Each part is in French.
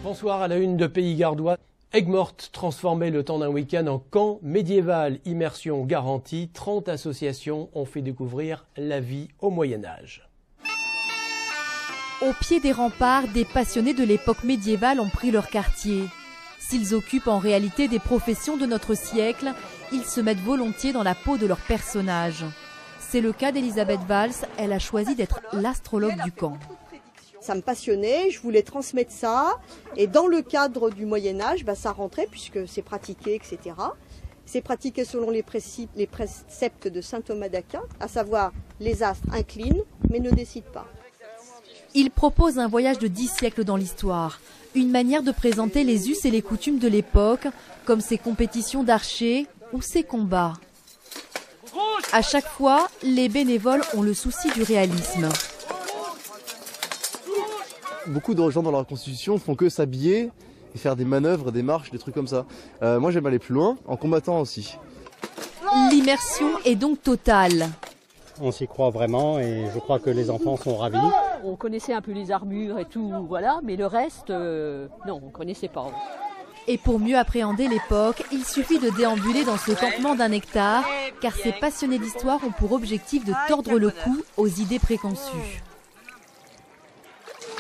Bonsoir à la une de Pays Gardois. Aigues-Mortes transformait le temps d'un week-end en camp médiéval. Immersion garantie. 30 associations ont fait découvrir la vie au Moyen-Âge. Au pied des remparts, des passionnés de l'époque médiévale ont pris leur quartier. S'ils occupent en réalité des professions de notre siècle, ils se mettent volontiers dans la peau de leurs personnages. C'est le cas d'Elisabeth Valls, elle a choisi d'être l'astrologue du camp. Ça me passionnait, je voulais transmettre ça, et dans le cadre du Moyen-Âge, ça rentrait puisque c'est pratiqué, etc. C'est pratiqué selon les préceptes de saint Thomas d'Aquin, à savoir les astres inclinent mais ne décident pas. Il propose un voyage de 10 siècles dans l'histoire, une manière de présenter les us et les coutumes de l'époque, comme ses compétitions d'archers ou ses combats. À chaque fois, les bénévoles ont le souci du réalisme. Beaucoup de gens dans leur constitution font que s'habiller et faire des manœuvres, des marches, des trucs comme ça. Moi j'aime aller plus loin, en combattant aussi. L'immersion est donc totale. On s'y croit vraiment et je crois que les enfants sont ravis. On connaissait un peu les armures et tout, voilà, mais le reste, non, on ne connaissait pas. Et pour mieux appréhender l'époque, il suffit de déambuler dans ce campement d'un hectare, car ces passionnés d'histoire ont pour objectif de tordre le cou aux idées préconçues.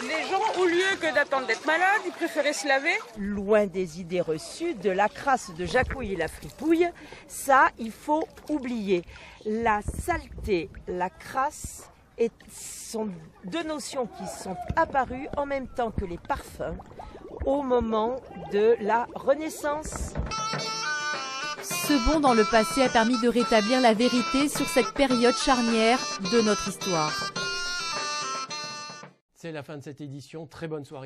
Les gens, au lieu que d'attendre d'être malades, ils préféraient se laver. Loin des idées reçues, de la crasse de Jacouille et la fripouille, ça, il faut oublier. La saleté, la crasse sont deux notions qui sont apparues en même temps que les parfums au moment de la Renaissance. Ce bond dans le passé a permis de rétablir la vérité sur cette période charnière de notre histoire. C'est la fin de cette édition. Très bonne soirée.